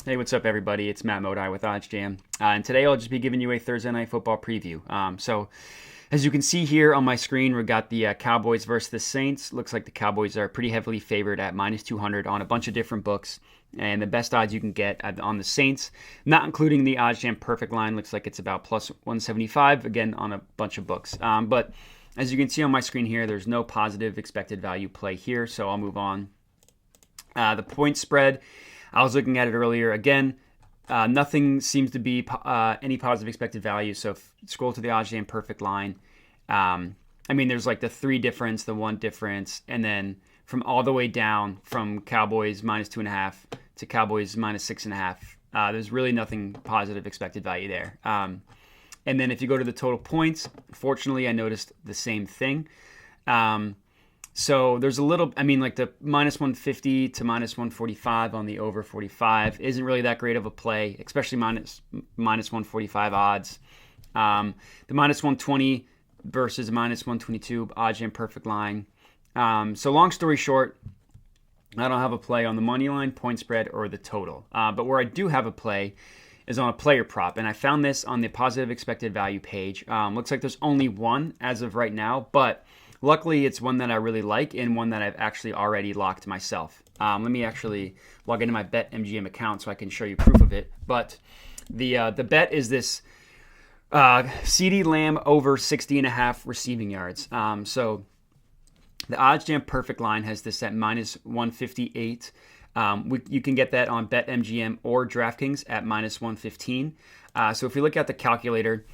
Hey, what's up, everybody? It's Matt Modi with OddsJam, and today I'll just be giving you a Thursday Night Football preview. As you can see here on my screen, we got the Cowboys versus the Saints. Looks like the Cowboys are pretty heavily favored at minus 200 on a bunch of different books, and the best odds you can get on the Saints, not including the OddsJam Perfect Line, looks like it's about plus 175, again, on a bunch of books. But as you can see on my screen here, there's no positive expected value play here, so I'll move on. The point spread, I was looking at it earlier. Again, nothing seems to be any positive expected value. So scroll to the OddsJam Perfect Line. There's like the 3 difference, the 1 difference, and then from all the way down from Cowboys minus 2.5 to Cowboys minus 6.5. There's really nothing positive expected value there. And then if you go to the total points, fortunately, I noticed the same thing. So there's a little, like the minus 150 to minus 145 on the over 45 isn't really that great of a play, especially minus 145 odds. The minus 120 versus minus 122 OddsJam Perfect Line. So long story short, I don't have a play on the money line, point spread, or the total. But where I do have a play is on a player prop, and I found this on the positive expected value page. Looks like there's only one as of right now, but luckily, it's one that I really like and one that I've actually already locked myself. Let me actually log into my BetMGM account so I can show you proof of it. But the bet is this CeeDee Lamb over 60.5 receiving yards. So the OddsJam Perfect Line has this at minus 158. You can get that on BetMGM or DraftKings at minus 115. So if you look at the calculator,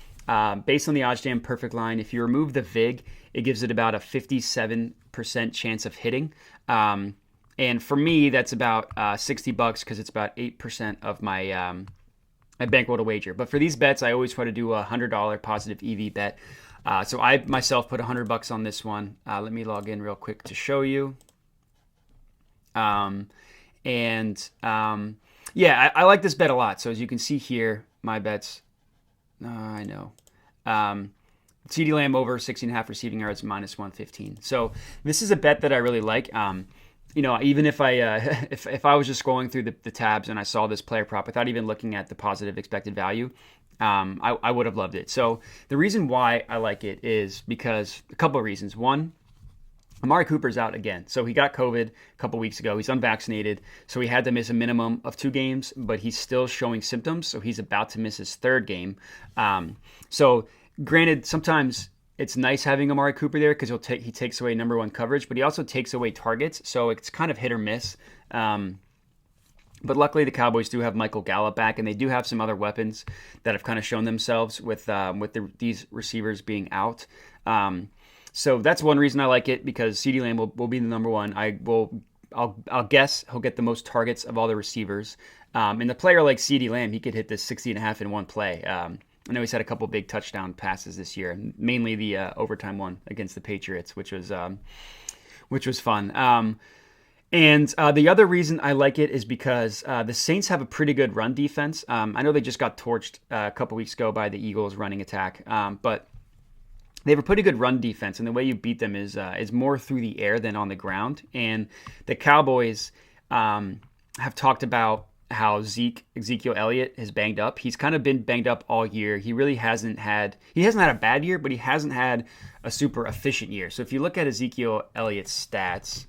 based on the OddsJam Perfect Line, if you remove the VIG, it gives it about a 57% chance of hitting. And for me, that's about $60 because it's about 8% of my my bankroll to wager. But for these bets, I always try to do a $100 positive EV bet. So I myself put $100 on this one. Let me log in real quick to show you. I like this bet a lot. So as you can see here, my bets. I know. CeeDee Lamb over 16.5 receiving yards minus 115. So this is a bet that I really like. Even if I if I was just scrolling through the tabs and I saw this player prop without even looking at the positive expected value, I would have loved it. So the reason why I like it is because a couple of reasons. One, Amari Cooper's out again. So he got COVID a couple weeks ago. He's unvaccinated, so he had to miss a minimum of 2 games, but he's still showing symptoms, so he's about to miss his 3rd game. So granted, sometimes it's nice having Amari Cooper there because he takes away number 1 coverage, but he also takes away targets, so it's kind of hit or miss. But luckily, the Cowboys do have Michael Gallup back, and they do have some other weapons that have kind of shown themselves with these receivers being out. So that's one reason I like it, because CeeDee Lamb will be the number 1. I'll guess he'll get the most targets of all the receivers. And a player like CeeDee Lamb, he could hit this 60.5 in one play. I know he's had a couple big touchdown passes this year, mainly the overtime one against the Patriots, which was fun. The other reason I like it is because the Saints have a pretty good run defense. I know they just got torched a couple weeks ago by the Eagles' running attack, but they have a pretty good run defense, and the way you beat them is more through the air than on the ground. And the Cowboys have talked about how Ezekiel Elliott is banged up. He's kind of been banged up all year. He really hasn't had a bad year, but he hasn't had a super efficient year. So if you look at Ezekiel Elliott's stats,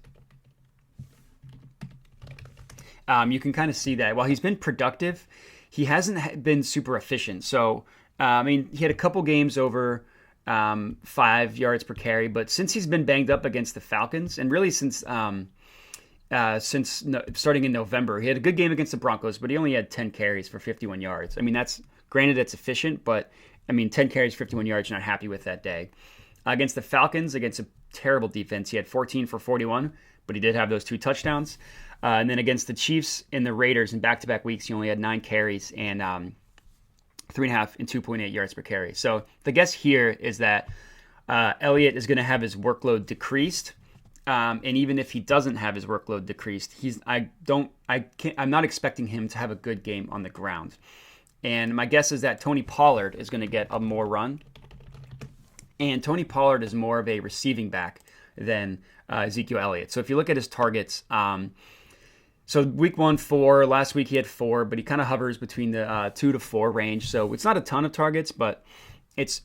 you can kind of see that while he's been productive, he hasn't been super efficient. So he had a couple games over 5 yards per carry, but since he's been banged up against the Falcons, and really since starting in November, he had a good game against the Broncos, but he only had 10 carries for 51 yards. That's granted, it's efficient, but 10 carries, 51 yards, you're not happy with that day. Against the Falcons, against a terrible defense, he had 14 for 41, but he did have those 2 touchdowns. And then against the Chiefs and the Raiders in back-to-back weeks, he only had 9 carries and 3.5 and 2.8 yards per carry. So the guess here is that Elliott is going to have his workload decreased. And even if he doesn't have his workload decreased, I'm not expecting him to have a good game on the ground. And my guess is that Tony Pollard is going to get a more run. And Tony Pollard is more of a receiving back than Ezekiel Elliott. So if you look at his targets, So week 1, 4. Last week he had 4, but he kind of hovers between the 2 to 4 range. So it's not a ton of targets, but it's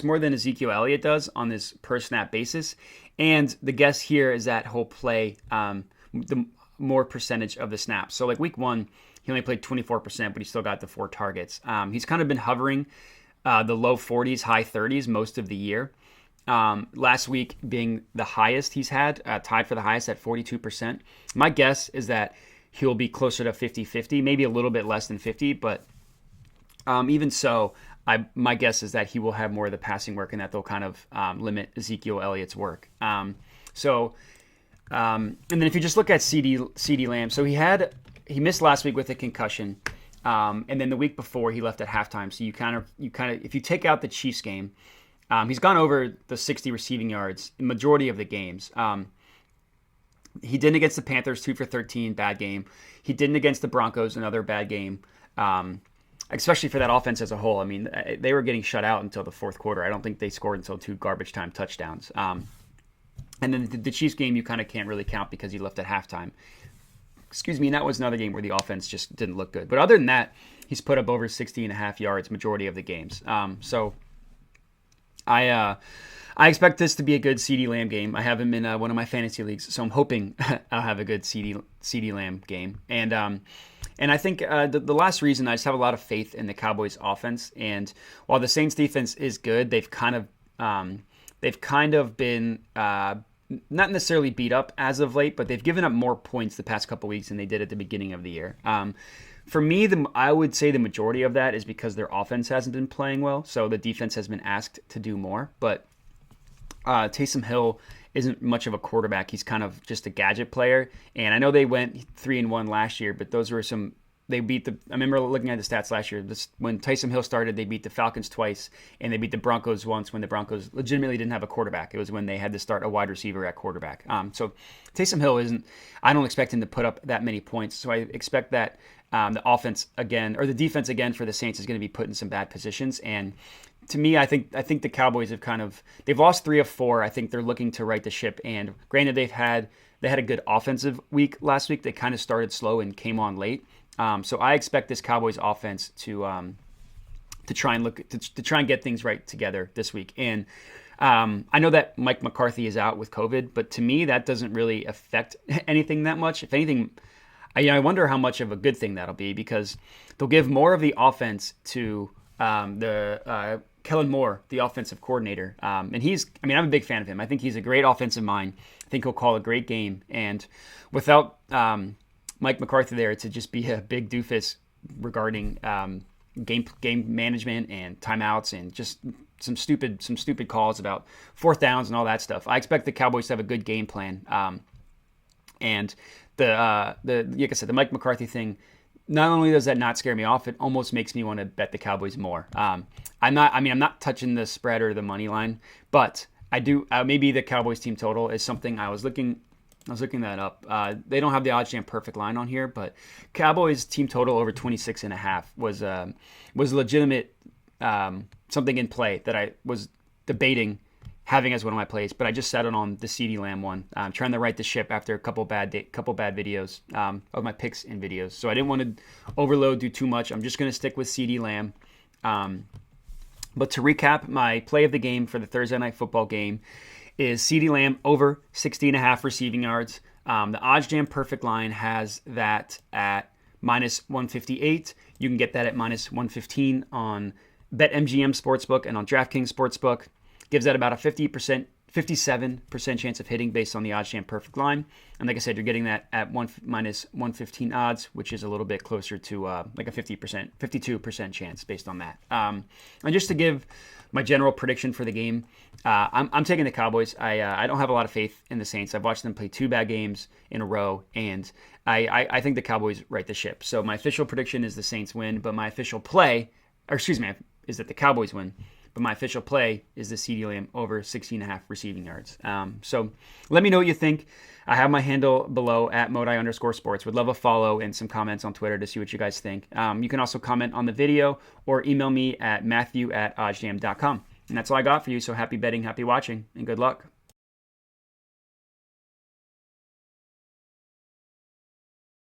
more than Ezekiel Elliott does on this per snap basis. And the guess here is that he'll play the more percentage of the snaps. So like week 1, he only played 24%, but he still got the 4 targets. He's kind of been hovering the low 40s, high 30s most of the year. Last week being the highest he's had, tied for the highest at 42%. My guess is that he'll be closer to 50-50, maybe a little bit less than 50, but even so, my guess is that he will have more of the passing work and that they'll kind of limit Ezekiel Elliott's work. And then if you just look at CeeDee Lamb, so he missed last week with a concussion, and then the week before he left at halftime. So you kind of if you take out the Chiefs game, he's gone over the 60 receiving yards in majority of the games. He didn't against the Panthers, 2 for 13, bad game. He didn't against the Broncos, another bad game. Especially for that offense as a whole. I mean, they were getting shut out until the fourth quarter. I don't think they scored until 2 garbage time touchdowns. And then the Chiefs game you kind of can't really count because he left at halftime. Excuse me, and that was another game where the offense just didn't look good. But other than that, he's put up over 60.5 yards majority of the games. So I expect this to be a good CeeDee Lamb game. I have him in one of my fantasy leagues, so I'm hoping I'll have a good CeeDee Lamb game. And I think the last reason, I just have a lot of faith in the Cowboys offense. And while the Saints defense is good, they've kind of been not necessarily beat up as of late, but they've given up more points the past couple weeks than they did at the beginning of the year. For me, I would say the majority of that is because their offense hasn't been playing well, so the defense has been asked to do more. But Taysom Hill isn't much of a quarterback. He's kind of just a gadget player. And I know they went 3-1 last year, but those were I remember looking at the stats last year. When Taysom Hill started, they beat the Falcons twice, and they beat the Broncos once when the Broncos legitimately didn't have a quarterback. It was when they had to start a wide receiver at quarterback. So Taysom Hill I don't expect him to put up that many points. So I expect that the offense again, or the defense again for the Saints is going to be put in some bad positions. And to me, I think the Cowboys they've lost 3 of 4. I think they're looking to right the ship. And granted, they had a good offensive week last week. They kind of started slow and came on late. So I expect this Cowboys offense to try and get things right together this week. And I know that Mike McCarthy is out with COVID, but to me that doesn't really affect anything that much. If anything, I wonder how much of a good thing that'll be, because they'll give more of the offense to Kellen Moore, the offensive coordinator. And I'm a big fan of him. I think he's a great offensive mind. I think he'll call a great game. And without Mike McCarthy there to just be a big doofus regarding game management and timeouts and just some stupid calls about fourth downs and all that stuff, I expect the Cowboys to have a good game plan. And like I said, the Mike McCarthy thing, not only does that not scare me off, it almost makes me want to bet the Cowboys more. I'm not touching the spread or the money line, but I do. Maybe the Cowboys team total is something I was looking that up. They don't have the OddsJam Perfect Line on here, but Cowboys team total over 26.5 was legitimate, something in play that I was debating having as one of my plays, but I just settled on the CeeDee Lamb one. I'm trying to right the ship after a couple bad videos of my picks and videos. So I didn't want to overload, do too much. I'm just going to stick with CeeDee Lamb. But to recap, my play of the game for the Thursday Night Football game is CeeDee Lamb over 60.5 receiving yards. The OddsJam Perfect Line has that at minus 158. You can get that at minus 115 on BetMGM Sportsbook and on DraftKings Sportsbook. Gives that about a 57% chance of hitting based on the OddsJam Perfect Line. And like I said, you're getting that at minus 115 odds, which is a little bit closer to like a 52% chance based on that. And just to give my general prediction for the game, I'm taking the Cowboys. I don't have a lot of faith in the Saints. I've watched them play 2 bad games in a row, and I think the Cowboys right the ship. So my official prediction is the Saints win, but my official play, is that the Cowboys win. But my official play is the CeeDee Lamb over 60.5 receiving yards. So let me know what you think. I have my handle below at Modi_sports. Would love a follow and some comments on Twitter to see what you guys think. You can also comment on the video or email me at matthew@oddsjam.com. And that's all I got for you. So happy betting, happy watching, and good luck.